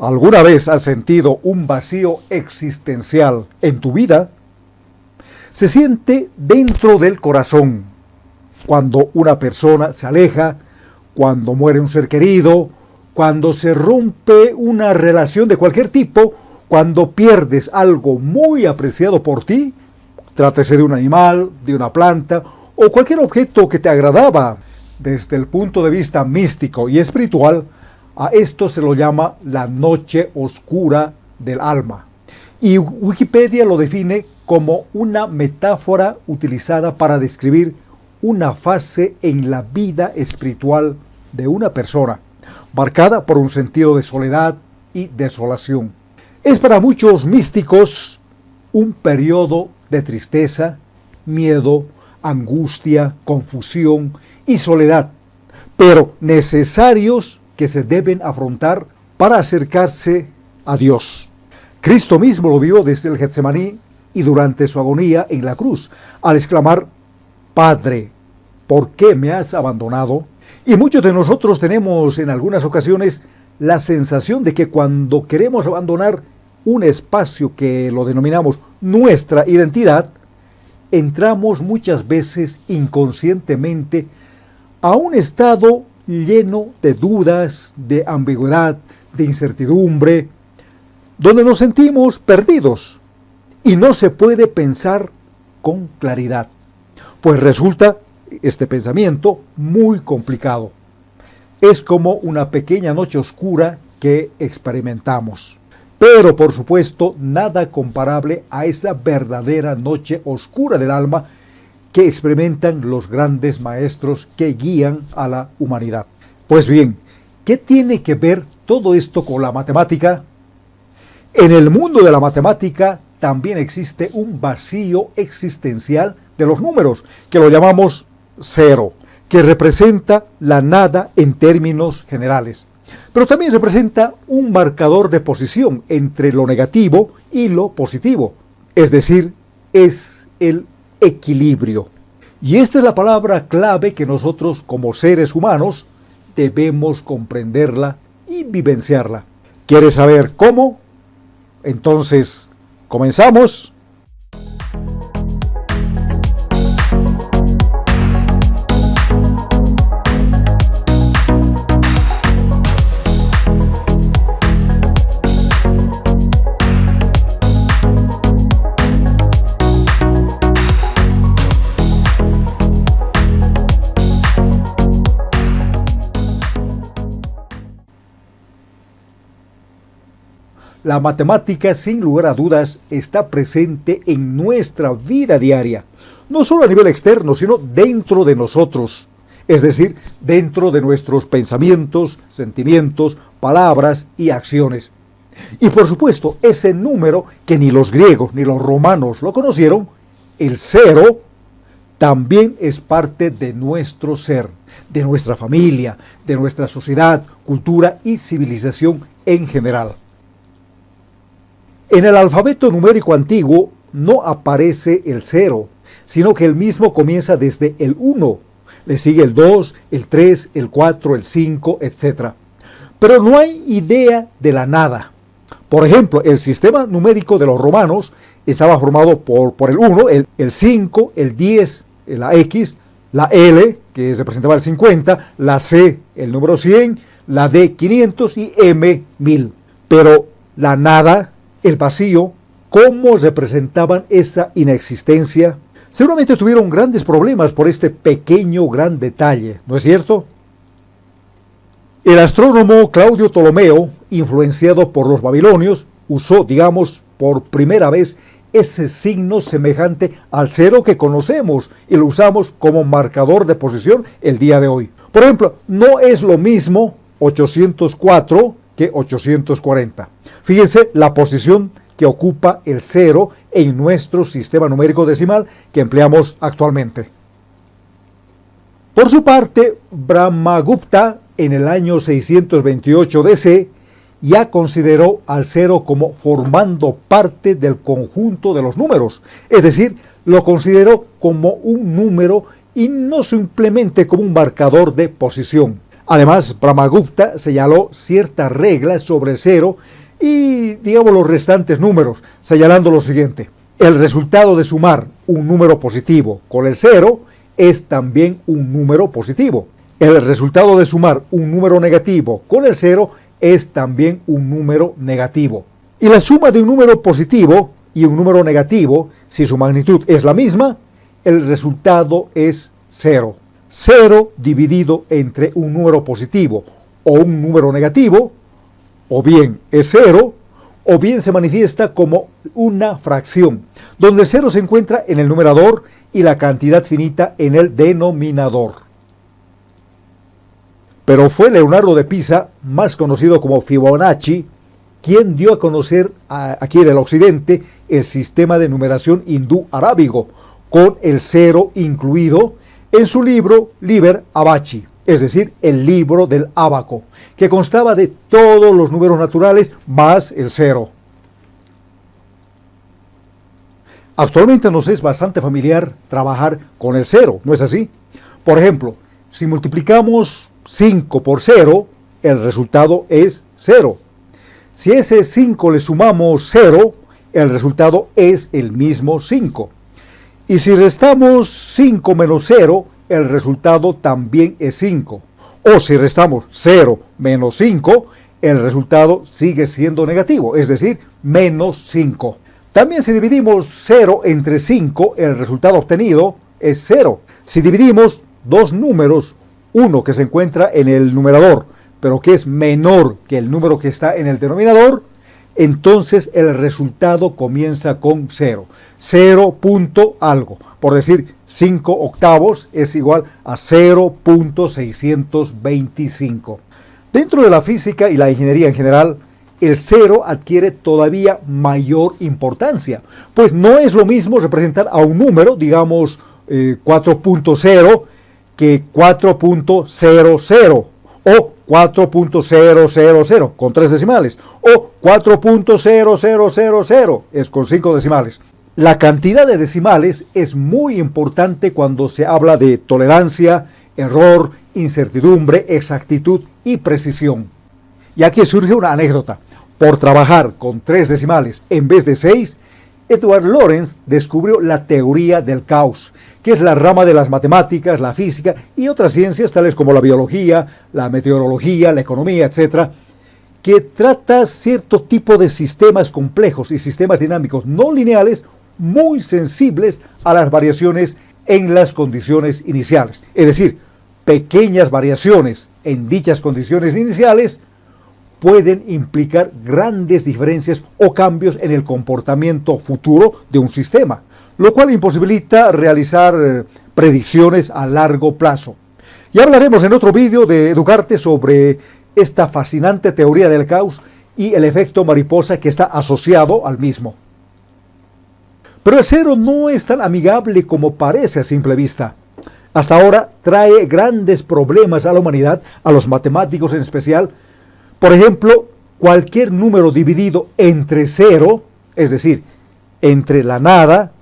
¿Alguna vez has sentido un vacío existencial en tu vida? Se siente dentro del corazón, cuando una persona se aleja, cuando muere un ser querido, cuando se rompe una relación de cualquier tipo, cuando pierdes algo muy apreciado por ti, trátese de un animal, de una planta o cualquier objeto que te agradaba. Desde el punto de vista místico y espiritual, a esto se lo llama la noche oscura del alma. Y Wikipedia lo define como una metáfora utilizada para describir una fase en la vida espiritual de una persona, marcada por un sentido de soledad y desolación. Es para muchos místicos un periodo de tristeza, miedo, angustia, confusión y soledad, pero necesarios que se deben afrontar para acercarse a Dios. Cristo mismo lo vio desde el Getsemaní y durante su agonía en la cruz, al exclamar: Padre, ¿por qué me has abandonado? Y muchos de nosotros tenemos en algunas ocasiones la sensación de que cuando queremos abandonar un espacio que lo denominamos nuestra identidad, entramos muchas veces inconscientemente a un estado lleno de dudas, de ambigüedad, de incertidumbre, donde nos sentimos perdidos y no se puede pensar con claridad, pues resulta este pensamiento muy complicado. Es como una pequeña noche oscura que experimentamos, pero por supuesto nada comparable a esa verdadera noche oscura del alma que experimentan los grandes maestros que guían a la humanidad. Pues bien, ¿qué tiene que ver todo esto con la matemática? En el mundo de la matemática también existe un vacío existencial de los números, que lo llamamos cero, que representa la nada en términos generales. Pero también representa un marcador de posición entre lo negativo y lo positivo, es decir, es el equilibrio. Y esta es la palabra clave que nosotros como seres humanos debemos comprenderla y vivenciarla. ¿Quieres saber cómo? Entonces, comenzamos. La matemática, sin lugar a dudas, está presente en nuestra vida diaria, no solo a nivel externo, sino dentro de nosotros, es decir, dentro de nuestros pensamientos, sentimientos, palabras y acciones. Y por supuesto, ese número que ni los griegos ni los romanos lo conocieron, el cero, también es parte de nuestro ser, de nuestra familia, de nuestra sociedad, cultura y civilización en general. En el alfabeto numérico antiguo no aparece el 0, sino que el mismo comienza desde el 1. Le sigue el 2, el 3, el 4, el 5, etc. Pero no hay idea de la nada. Por ejemplo, el sistema numérico de los romanos estaba formado por el 1, el 5, el 10, la X, la L, que representaba el 50, la C, el número 100, la D, 500 y M, 1000. Pero la nada, el vacío, ¿cómo representaban esa inexistencia? Seguramente tuvieron grandes problemas por este pequeño gran detalle, ¿no es cierto? El astrónomo Claudio Ptolomeo, influenciado por los babilonios, usó, digamos, por primera vez ese signo semejante al 0 que conocemos y lo usamos como marcador de posición el día de hoy. Por ejemplo, no es lo mismo 804 que 840. Fíjense la posición que ocupa el 0 en nuestro sistema numérico decimal que empleamos actualmente. Por su parte, Brahmagupta, en el año 628 DC, ya consideró al 0 como formando parte del conjunto de los números, es decir, lo consideró como un número y no simplemente como un marcador de posición. Además, Brahmagupta señaló ciertas reglas sobre el cero y, digamos, los restantes números, señalando lo siguiente: el resultado de sumar un número positivo con el cero es también un número positivo. El resultado de sumar un número negativo con el cero es también un número negativo. Y la suma de un número positivo y un número negativo, si su magnitud es la misma, el resultado es cero. Cero dividido entre un número positivo o un número negativo, o bien es cero, o bien se manifiesta como una fracción, donde el cero se encuentra en el numerador y la cantidad finita en el denominador. Pero fue Leonardo de Pisa, más conocido como Fibonacci, quien dio a conocer aquí en el occidente el sistema de numeración hindú-arábigo, con el cero incluido, en su libro Liber Abaci, es decir, el libro del ábaco, que constaba de todos los números naturales más el cero. Actualmente nos es bastante familiar trabajar con el cero, ¿no es así? Por ejemplo, si multiplicamos 5 por 0, el resultado es 0. Si a ese 5 le sumamos 0, el resultado es el mismo 5. Y si restamos 5 menos 0, el resultado también es 5. O si restamos 0 menos 5, el resultado sigue siendo negativo, es decir, menos 5. También si dividimos 0 entre 5, el resultado obtenido es 0. Si dividimos dos números, uno que se encuentra en el numerador, pero que es menor que el número que está en el denominador, entonces el resultado comienza con 0. 0 punto algo. Por decir, 5 octavos es igual a 0.625. Dentro de la física y la ingeniería en general, el cero adquiere todavía mayor importancia, pues no es lo mismo representar a un número, digamos 4.0, que 4.00, o 4.000 con 3 decimales, o 4.0000 es con 5 decimales. La cantidad de decimales es muy importante cuando se habla de tolerancia, error, incertidumbre, exactitud y precisión. Y aquí surge una anécdota. Por trabajar con 3 decimales en vez de 6, Edward Lorenz descubrió la teoría del caos, que es la rama de las matemáticas, la física y otras ciencias tales como la biología, la meteorología, la economía, etc., que trata cierto tipo de sistemas complejos y sistemas dinámicos no lineales muy sensibles a las variaciones en las condiciones iniciales. Es decir, pequeñas variaciones en dichas condiciones iniciales pueden implicar grandes diferencias o cambios en el comportamiento futuro de un sistema, lo cual imposibilita realizar predicciones a largo plazo. Ya hablaremos en otro vídeo de Educarte sobre esta fascinante teoría del caos y el efecto mariposa que está asociado al mismo. Pero el cero no es tan amigable como parece a simple vista. Hasta ahora trae grandes problemas a la humanidad, a los matemáticos en especial. Por ejemplo, cualquier número dividido entre 0, es decir, entre la nada,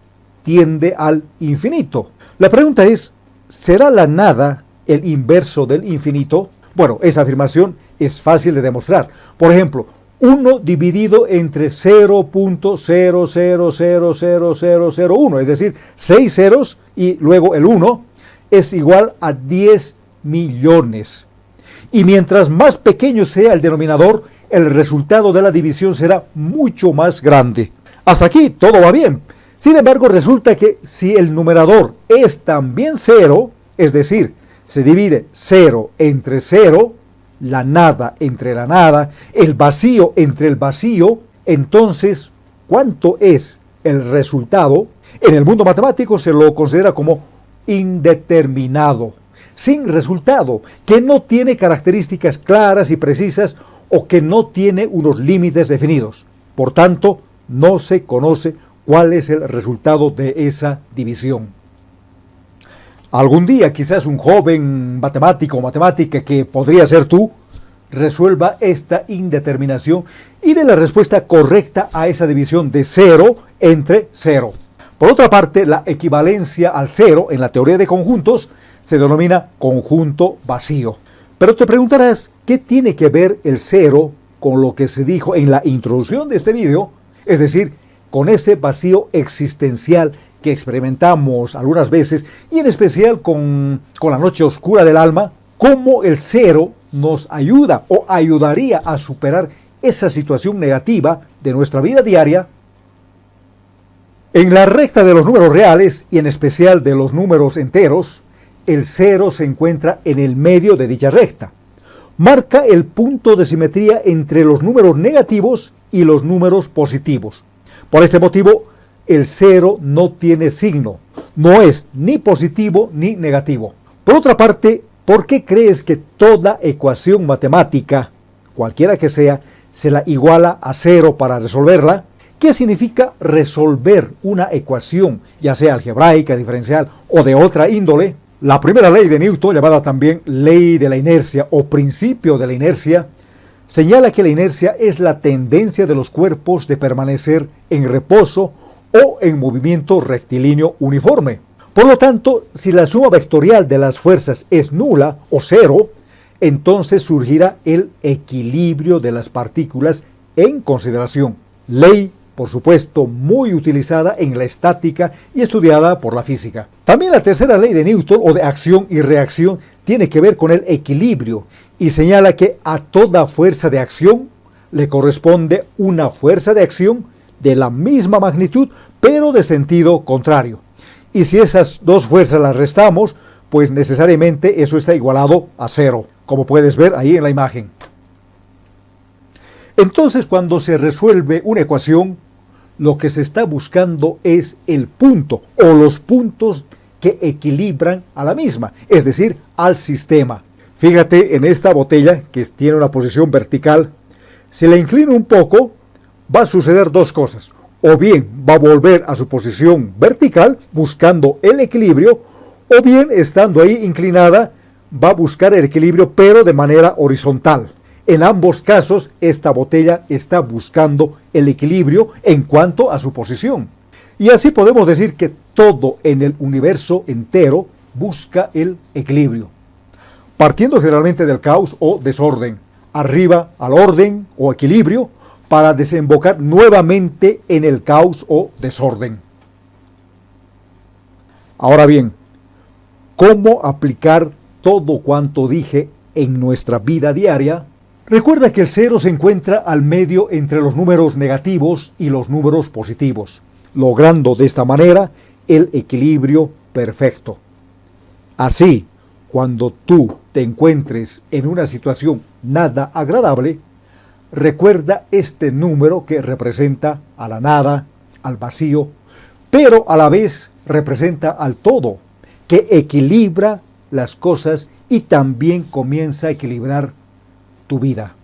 tiende al infinito. La pregunta es, ¿será la nada el inverso del infinito? Bueno, esa afirmación es fácil de demostrar. Por ejemplo, 1 dividido entre 0.000001, es decir, 6 ceros y luego el 1, es igual a 10 millones. Y mientras más pequeño sea el denominador, el resultado de la división será mucho más grande. Hasta aquí todo va bien. Sin embargo, resulta que si el numerador es también 0, es decir, se divide 0 entre 0, la nada entre la nada, el vacío entre el vacío, entonces, ¿cuánto es el resultado? En el mundo matemático se lo considera como indeterminado, sin resultado, que no tiene características claras y precisas o que no tiene unos límites definidos. Por tanto, no se conoce cuál es el resultado de esa división. Algún día quizás un joven matemático o matemática, que podría ser tú, resuelva esta indeterminación y dé la respuesta correcta a esa división de 0 entre 0. Por otra parte, la equivalencia al 0 en la teoría de conjuntos se denomina conjunto vacío. Pero te preguntarás, ¿qué tiene que ver el cero con lo que se dijo en la introducción de este video? Es decir, con ese vacío existencial que experimentamos algunas veces, y en especial con la noche oscura del alma, cómo el cero nos ayuda o ayudaría a superar esa situación negativa de nuestra vida diaria. En la recta de los números reales, y en especial de los números enteros, el cero se encuentra en el medio de dicha recta. Marca el punto de simetría entre los números negativos y los números positivos. Por este motivo, el cero no tiene signo, no es ni positivo ni negativo. Por otra parte, ¿por qué crees que toda ecuación matemática, cualquiera que sea, se la iguala a cero para resolverla? ¿Qué significa resolver una ecuación, ya sea algebraica, diferencial o de otra índole? La primera ley de Newton, llamada también ley de la inercia o principio de la inercia, señala que la inercia es la tendencia de los cuerpos de permanecer en reposo o en movimiento rectilíneo uniforme. Por lo tanto, si la suma vectorial de las fuerzas es nula o cero, entonces surgirá el equilibrio de las partículas en consideración. Ley, por supuesto, muy utilizada en la estática y estudiada por la física. También la tercera ley de Newton, o de acción y reacción, tiene que ver con el equilibrio y señala que a toda fuerza de acción le corresponde una fuerza de acción de la misma magnitud, pero de sentido contrario. Y si esas dos fuerzas las restamos, pues necesariamente eso está igualado a cero, como puedes ver ahí en la imagen. Entonces, cuando se resuelve una ecuación, lo que se está buscando es el punto o los puntos que equilibran a la misma, es decir, al sistema. Fíjate en esta botella que tiene una posición vertical. Si la inclino un poco, va a suceder dos cosas. O bien va a volver a su posición vertical buscando el equilibrio, o bien estando ahí inclinada va a buscar el equilibrio pero de manera horizontal. En ambos casos esta botella está buscando el equilibrio en cuanto a su posición. Y así podemos decir que todo en el universo entero busca el equilibrio, partiendo generalmente del caos o desorden, arriba al orden o equilibrio, para desembocar nuevamente en el caos o desorden. Ahora bien, ¿cómo aplicar todo cuanto dije en nuestra vida diaria? Recuerda que el cero se encuentra al medio entre los números negativos y los números positivos, logrando de esta manera el equilibrio perfecto. Así, cuando tú te encuentres en una situación nada agradable, recuerda este número que representa a la nada, al vacío, pero a la vez representa al todo, que equilibra las cosas y también comienza a equilibrar tu vida.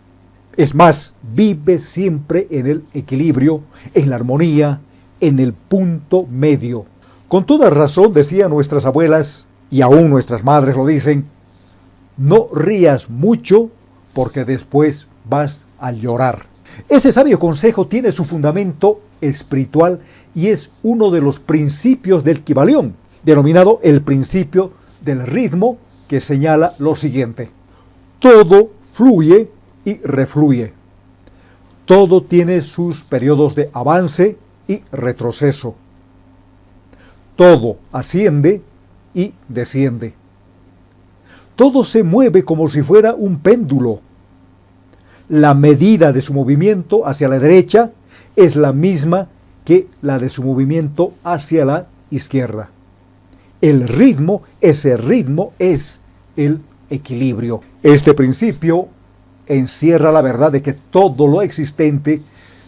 Es más, vive siempre en el equilibrio, en la armonía, en el punto medio. Con toda razón decían nuestras abuelas, y aún nuestras madres lo dicen, no rías mucho porque después vas a llorar. Ese sabio consejo tiene su fundamento espiritual y es uno de los principios del Kybalión, denominado el principio del ritmo, que señala lo siguiente: todo fluye y refluye. Todo tiene sus periodos de avance y retroceso. Todo asciende y desciende. Todo se mueve como si fuera un péndulo. La medida de su movimiento hacia la derecha es la misma que la de su movimiento hacia la izquierda. El ritmo, ese ritmo es el equilibrio. Este principio encierra la verdad de que todo lo existente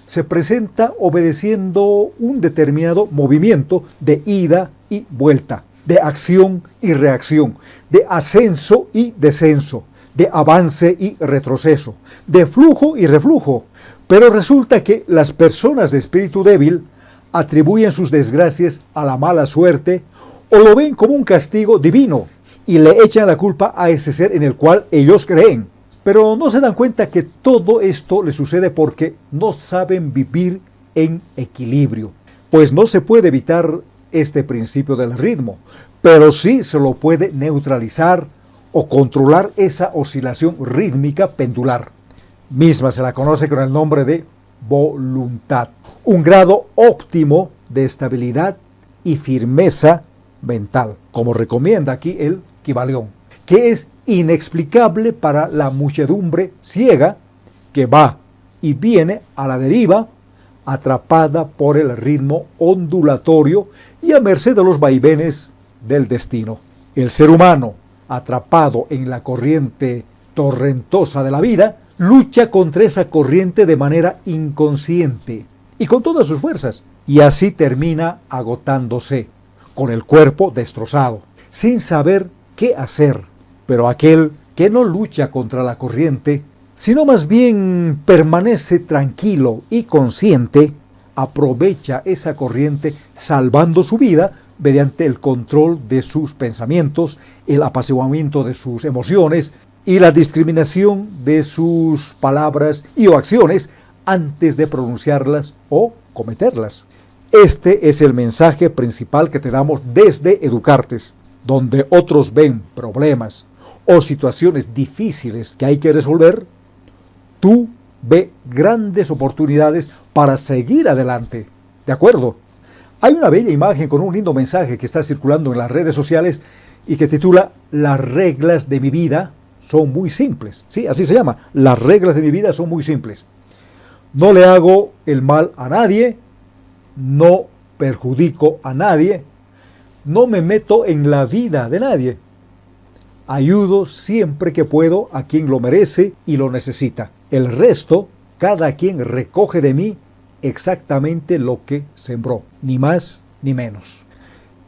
se presenta obedeciendo un determinado movimiento de ida y vuelta, de acción y reacción, de ascenso y descenso, de avance y retroceso, de flujo y reflujo. Pero resulta que las personas de espíritu débil atribuyen sus desgracias a la mala suerte o lo ven como un castigo divino y le echan la culpa a ese ser en el cual ellos creen. Pero no se dan cuenta que todo esto les sucede porque no saben vivir en equilibrio. Pues no se puede evitar este principio del ritmo, pero sí se lo puede neutralizar o controlar esa oscilación rítmica pendular. Misma se la conoce con el nombre de voluntad. Un grado óptimo de estabilidad y firmeza mental, como recomienda aquí el Kybalión, que es inexplicable para la muchedumbre ciega que va y viene a la deriva, atrapada por el ritmo ondulatorio y a merced de los vaivenes del destino. El ser humano, atrapado en la corriente torrentosa de la vida, lucha contra esa corriente de manera inconsciente y con todas sus fuerzas, y así termina agotándose, con el cuerpo destrozado, sin saber qué hacer. Pero aquel que no lucha contra la corriente, sino más bien permanece tranquilo y consciente, aprovecha esa corriente salvando su vida mediante el control de sus pensamientos, el apaciguamiento de sus emociones y la discriminación de sus palabras y o acciones antes de pronunciarlas o cometerlas. Este es el mensaje principal que te damos desde Educartes, donde otros ven problemas o situaciones difíciles que hay que resolver. Tú ve grandes oportunidades para seguir adelante. ¿De acuerdo? Hay una bella imagen con un lindo mensaje que está circulando en las redes sociales y que titula "Las reglas de mi vida son muy simples". Sí, así se llama. Las reglas de mi vida son muy simples. No le hago el mal a nadie, no perjudico a nadie, no me meto en la vida de nadie. Ayudo siempre que puedo a quien lo merece y lo necesita. El resto, cada quien recoge de mí exactamente lo que sembró, ni más ni menos.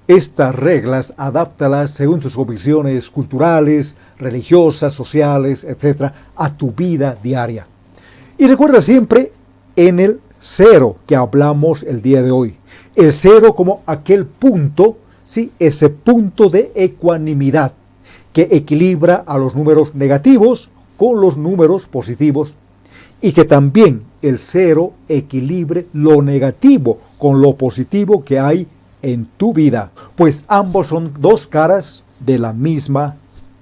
Estas reglas, adáptalas según tus convicciones culturales, religiosas, sociales, etc., a tu vida diaria. Y recuerda siempre en el cero que hablamos el día de hoy. El cero como aquel punto, ¿sí? Ese punto de ecuanimidad que equilibra a los números negativos con los números positivos, y que también el cero equilibre lo negativo con lo positivo que hay en tu vida, pues ambos son dos caras de la misma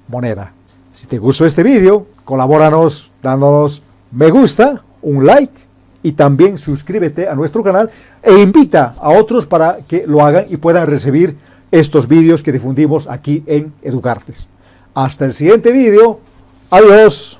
moneda. Si te gustó este video, colabóranos dándonos me gusta, un like, y también suscríbete a nuestro canal e invita a otros para que lo hagan y puedan recibir estos vídeos que difundimos aquí en Educartes. Hasta el siguiente video. Adiós.